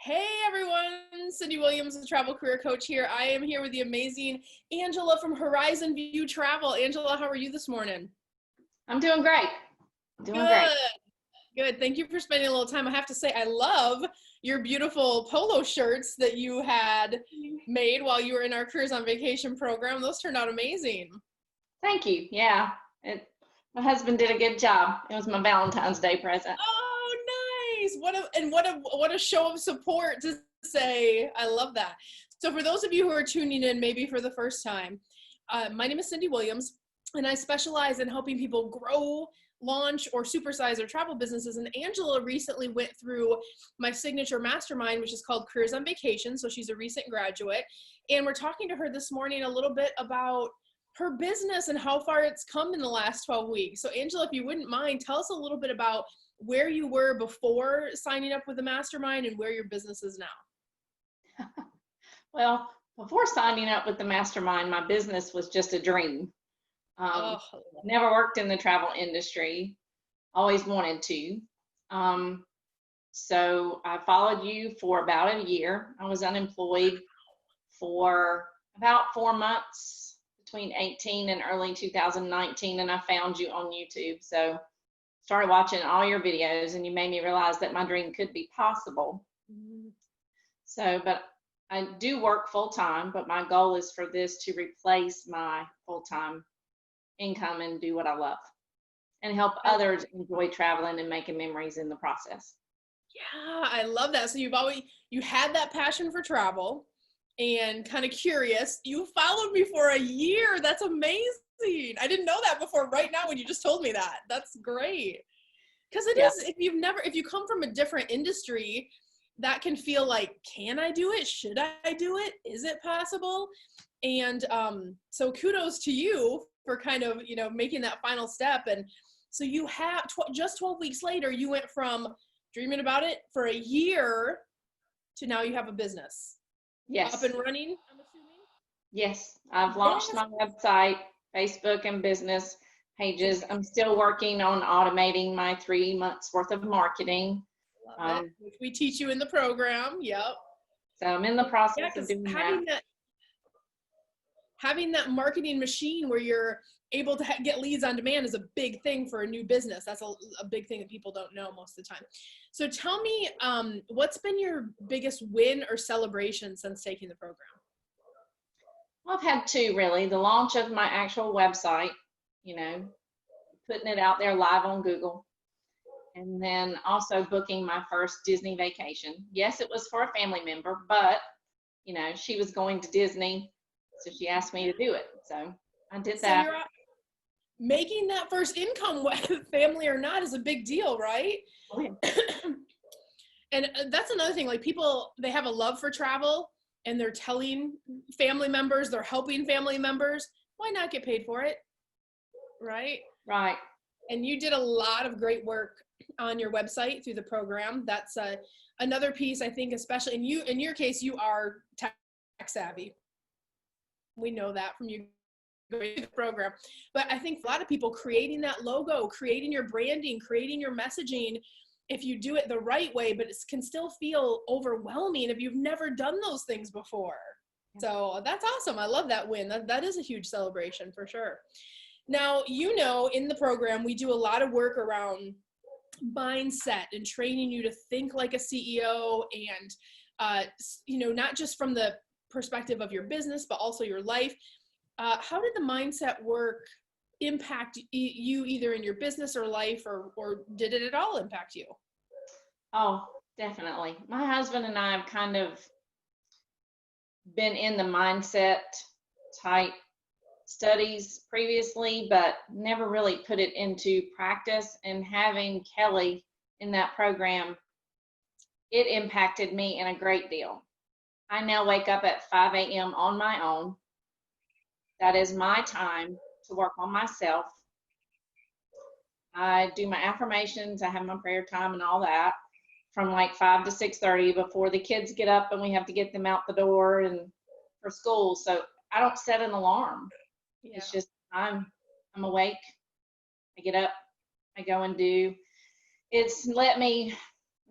Hey everyone, Cyndi Williams, the travel career coach here. I am here with the amazing Angela from Horizon View Travel. Angela, how are you this morning? I'm doing great. Doing great. Good, good. Thank you for spending a little time. I have to say, I love your beautiful polo shirts that you had made while you were in our Careers on Vacation program. Those turned out amazing. Thank you. Yeah, my husband did a good job. It was my Valentine's Day present. Oh, nice. What a show of support to say. I love that. So for those of you who are tuning in maybe for the first time, my name is Cyndi Williams, and I specialize in helping people grow, launch, or supersize their travel businesses. And Angela recently went through my signature mastermind, which is called Careers on Vacation. So she's a recent graduate. And we're talking to her this morning a little bit about her business and how far it's come in the last 12 weeks. So Angela, if you wouldn't mind, tell us a little bit about where you were before signing up with the mastermind and where your business is now. Well, before signing up with the mastermind, my business was just a dream. Never worked in the travel industry, always wanted to. So I followed you for about a year. I was unemployed for about 4 months between 18 and early 2019, and I found you on YouTube. So started watching all your videos, and you made me realize that my dream could be possible. But I do work full-time, but my goal is for this to replace my full-time income and do what I love and help others enjoy traveling and making memories in the process. Yeah, I love that. So you had that passion for travel and kind of curious. You followed me for a year. That's amazing. I didn't know that before right now when you just told me that. That's great. Because it is, if you come from a different industry, that can feel like, can I do it? Should I do it? Is it possible? And so kudos to you for kind of, making that final step. And so you have, just 12 weeks later, you went from dreaming about it for a year to now you have a business. Yes. Up and running, I'm assuming? Yes, I've launched my website, Facebook, and business pages. I'm still working on automating my 3 months worth of marketing. Love it. Which we teach you in the program. Yep. So I'm in the process of doing that. Having that marketing machine where you're able to get leads on demand is a big thing for a new business. That's a big thing that people don't know most of the time. So tell me, what's been your biggest win or celebration since taking the program? Well, I've had two, really. The launch of my actual website, putting it out there live on Google, and then also booking my first Disney vacation. Yes, it was for a family member, but, she was going to Disney, so she asked me to do it. So I did that. So making that first income, family or not, is a big deal, right? Oh, yeah. And that's another thing, like people, they have a love for travel and they're telling family members, they're helping family members. Why not get paid for it? Right? Right. And you did a lot of great work on your website through the program. That's another piece, I think, especially in your case, you are tech savvy. We know that from you going through the program. But I think a lot of people creating that logo, creating your branding, creating your messaging, if you do it the right way, but it can still feel overwhelming if you've never done those things before. So that's awesome. I love that win. That is a huge celebration for sure. Now, in the program, we do a lot of work around mindset and training you to think like a CEO and, not just from the perspective of your business, but also your life. How did the mindset work impact you either in your business or life, or did it at all impact you? Oh, definitely. My husband and I have kind of been in the mindset type studies previously, but never really put it into practice. And having Kelly in that program, it impacted me in a great deal. I now wake up at 5 a.m. on my own. That is my time to work on myself. I do my affirmations. I have my prayer time and all that from like 5 to 6:30 before the kids get up and we have to get them out the door and for school. So I don't set an alarm. Yeah. It's just I'm awake. I get up. I go and do. It's let me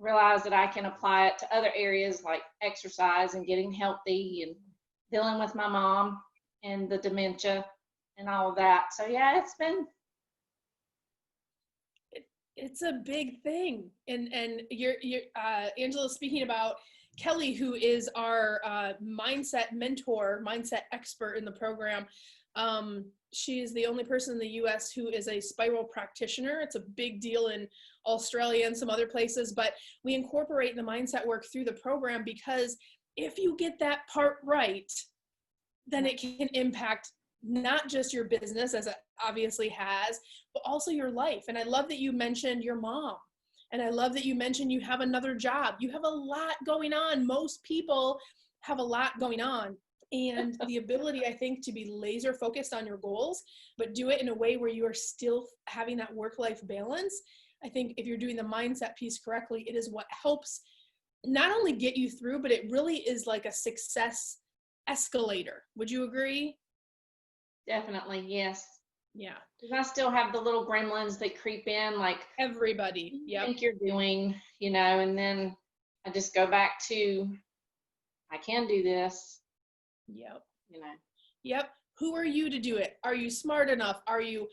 realized that I can apply it to other areas like exercise and getting healthy and dealing with my mom and the dementia and all of that. So yeah, it's a big thing. And you're Angela, speaking about Kelly, who is our mindset mentor, mindset expert in the program. She is the only person in the US who is a spiral practitioner. It's a big deal in Australia and some other places, but we incorporate the mindset work through the program because if you get that part right, then it can impact not just your business, as it obviously has, but also your life. And I love that you mentioned your mom. And I love that you mentioned you have another job. You have a lot going on. Most people have a lot going on. And the ability, I think, to be laser focused on your goals, but do it in a way where you are still having that work-life balance. I think if you're doing the mindset piece correctly, it is what helps not only get you through, but it really is like a success escalator. Would you agree? definitely, yes. Yeah. Because I still have the little gremlins that creep in, like, Everybody. what do you Yep. think you're doing, and then I just go back to, I can do this, Yep. you know. Yep. Who are you to do it? Are you smart enough? Are you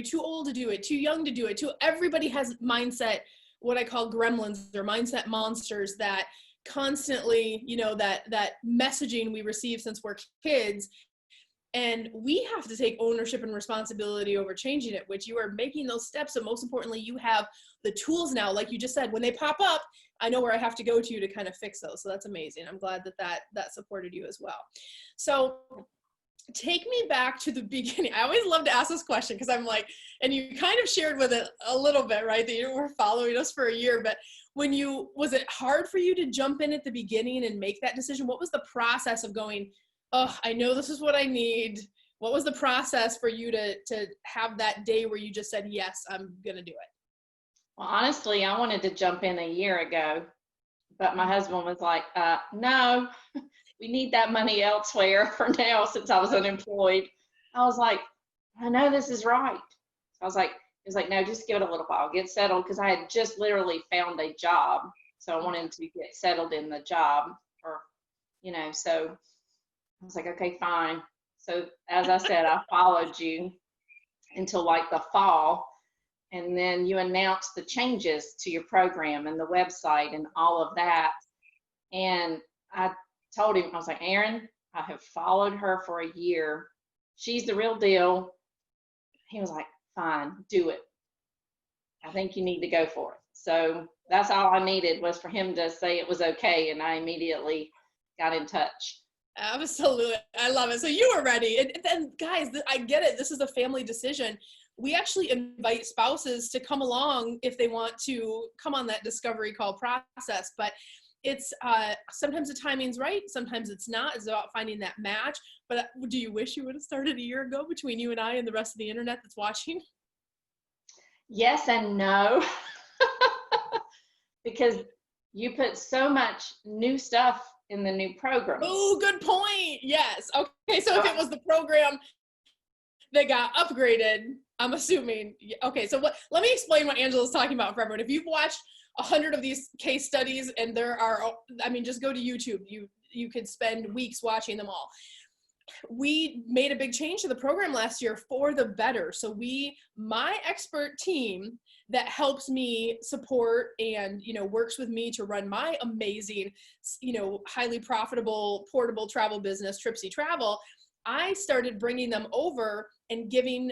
too old to do it? Too young to do it? Everybody has mindset, what I call gremlins or mindset monsters that constantly, that messaging we receive since we're kids. And we have to take ownership and responsibility over changing it, which you are making those steps. And most importantly, you have the tools now, like you just said, when they pop up, I know where I have to go to kind of fix those. So that's amazing. I'm glad that supported you as well. So take me back to the beginning. I always love to ask this question because I'm like, and you kind of shared with it a little bit, right? That you were following us for a year, but was it hard for you to jump in at the beginning and make that decision? What was the process of going, oh, I know this is what I need? What was the process for you to have that day where you just said, yes, I'm going to do it? Well, honestly, I wanted to jump in a year ago, but my husband was like, no, we need that money elsewhere for now since I was unemployed. I was like, I know this is right. I was like, he was like, no, just give it a little while, get settled, because I had just literally found a job. So I wanted to get settled in the job, or, so I was like, okay, fine. So as I said, I followed you until like the fall. And then you announced the changes to your program and the website and all of that. And I told him, I was like, Aaron, I have followed her for a year. She's the real deal. He was like, fine, do it. I think you need to go for it. So that's all I needed, was for him to say it was okay. And I immediately got in touch. Absolutely. I love it. So you were ready. And then guys, I get it. This is a family decision. We actually invite spouses to come along if they want to come on that discovery call process. But it's sometimes the timing's right. Sometimes it's not. It's about finding that match. But do you wish you would have started a year ago between you and I and the rest of the internet that's watching? Yes and no. Because you put so much new stuff in the new program. Oh, good point. Yes. Okay. So if it was the program that got upgraded, I'm assuming. Okay. So let me explain what Angela's talking about for everyone. If you've watched 100 of these case studies, and there are, just go to YouTube. You could spend weeks watching them all. We made a big change to the program last year for the better. So my expert team that helps me support and, works with me to run my amazing, highly profitable, portable travel business, Tripsy Travel, I started bringing them over and giving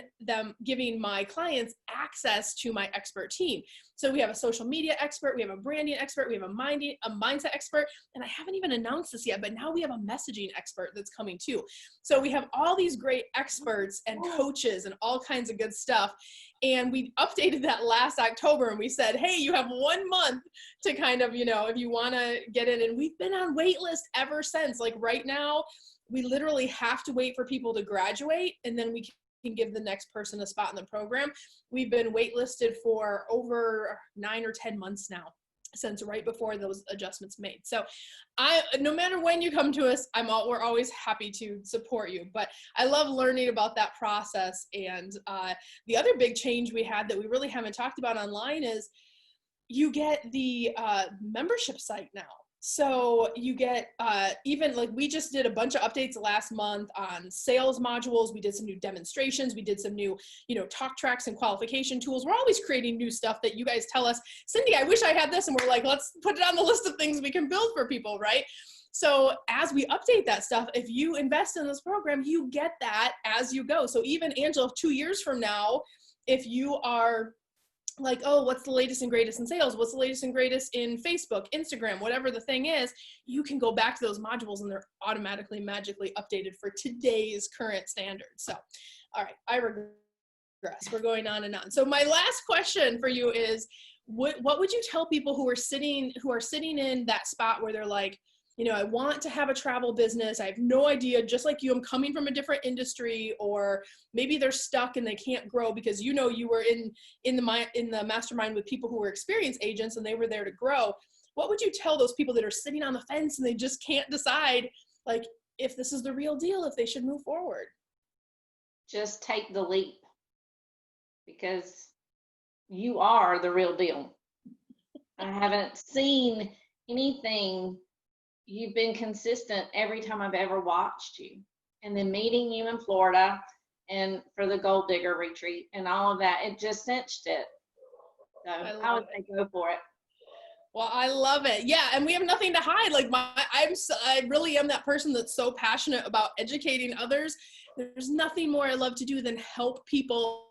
my clients access to my expert team. So we have a social media expert, we have a branding expert, we have a mindset expert, and I haven't even announced this yet, but now we have a messaging expert that's coming too. So we have all these great experts and coaches and all kinds of good stuff. And we updated that last October, and we said, hey, you have 1 month to kind of, if you want to get in. And we've been on wait list ever since. Like right now, we literally have to wait for people to graduate, and then we can give the next person a spot in the program. We've been waitlisted for over 9 or 10 months now, since right before those adjustments made. So no matter when you come to us, we're always happy to support you. But I love learning about that process. And the other big change we had that we really haven't talked about online is you get the membership site now. So you get even like we just did a bunch of updates last month on sales modules. We did some new demonstrations. We did some new, talk tracks and qualification tools. We're always creating new stuff that you guys tell us, Cyndi, I wish I had this. And we're like, let's put it on the list of things we can build for people, right? So as we update that stuff, if you invest in this program, you get that as you go. So even Angela, 2 years from now, if you are like, oh, what's the latest and greatest in sales? What's the latest and greatest in Facebook, Instagram, whatever the thing is, you can go back to those modules and they're automatically, magically updated for today's current standards. So, all right, I regress. We're going on and on. So my last question for you is, what would you tell people who are sitting in that spot where they're like, I want to have a travel business. I have no idea, just like you, I'm coming from a different industry, or maybe they're stuck and they can't grow because you were in the mastermind with people who were experienced agents and they were there to grow. What would you tell those people that are sitting on the fence and they just can't decide, like, if this is the real deal, if they should move forward? Just take the leap, because you are the real deal. I haven't seen anything. You've been consistent every time I've ever watched you. And then meeting you in Florida and for the Gold Digger retreat and all of that, it just cinched it. So I would say go for it. Well, I love it. Yeah, and we have nothing to hide. Like I really am that person that's so passionate about educating others. There's nothing more I love to do than help people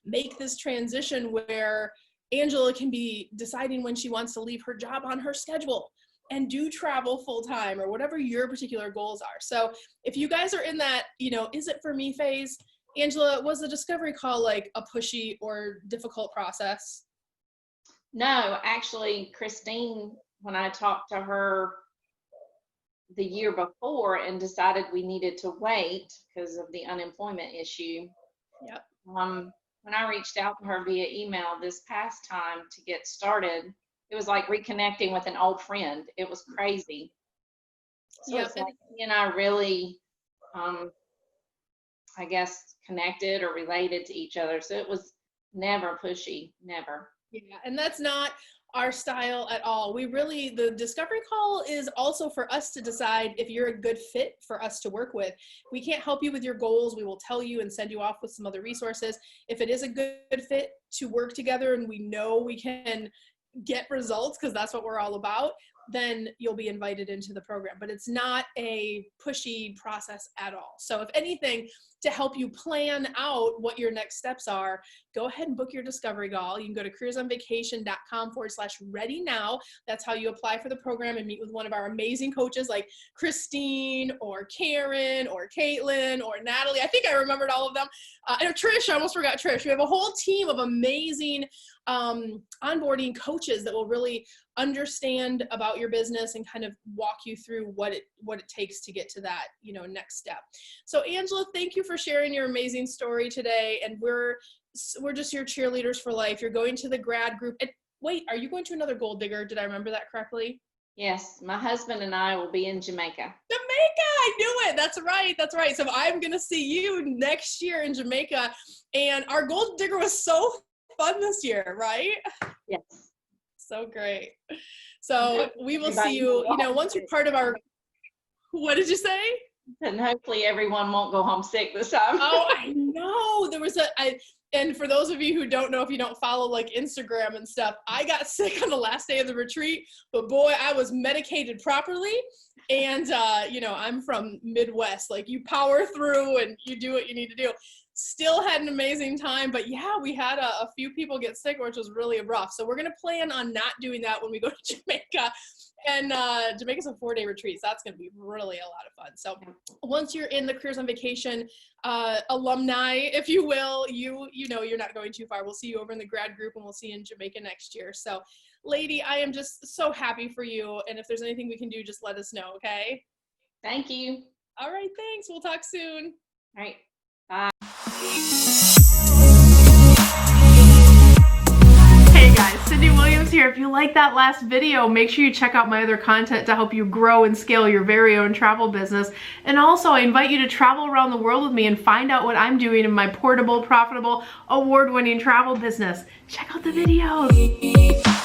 make this transition where Angela can be deciding when she wants to leave her job on her schedule and do travel full time, or whatever your particular goals are. So if you guys are in that, is it for me phase, Angela, was the discovery call like a pushy or difficult process? No, actually, Christine, when I talked to her the year before and decided we needed to wait because of the unemployment issue. Yep. When I reached out to her via email this past time to get started, it was like reconnecting with an old friend. It was crazy. So it's like he and I really, I guess, connected or related to each other. So it was never pushy, never. Yeah, and that's not our style at all. The discovery call is also for us to decide if you're a good fit for us to work with. We can't help you with your goals. We will tell you and send you off with some other resources. If it is a good fit to work together and we know we can get results, because that's what we're all about, then you'll be invited into the program. But it's not a pushy process at all. So if anything, to help you plan out what your next steps are, go ahead and book your discovery call. You can go to careersonvacation.com/ready now. That's how you apply for the program and meet with one of our amazing coaches like Christine or Karen or Caitlin or Natalie. I think I remembered all of them. And Trish, I almost forgot Trish. We have a whole team of amazing onboarding coaches that will really understand about your business and kind of walk you through what it takes to get to that, next step. So Angela, thank you for sharing your amazing story today. And we're just your cheerleaders for life. You're going to the grad group. And wait, are you going to another Gold Digger? Did I remember that correctly? Yes, my husband and I will be in Jamaica. I knew it. That's right. So I'm going to see you next year in Jamaica. And our Gold Digger was so fun this year, right? Yes. So great. So we will see you, once you're part of our, what did you say? And hopefully everyone won't go home sick this time. Oh, I know. There was and for those of you who don't know, if you don't follow like Instagram and stuff, I got sick on the last day of the retreat, but boy, I was medicated properly. And, I'm from Midwest, like you power through and you do what you need to do. Still had an amazing time, but yeah, we had a few people get sick, which was really rough. So we're going to plan on not doing that when we go to Jamaica. And Jamaica's a 4-day retreat, so that's going to be really a lot of fun. So once you're in the Careers on Vacation alumni, if you will, you're not going too far. We'll see you over in the grad group, and we'll see you in Jamaica next year. So lady, I am just so happy for you. And if there's anything we can do, just let us know, okay? Thank you. All right, thanks. We'll talk soon. All right. Bye. Hey guys, Cyndi Williams here. If you like that last video, make sure you check out my other content to help you grow and scale your very own travel business. And also, I invite you to travel around the world with me and find out what I'm doing in my portable, profitable, award-winning travel business. Check out the videos.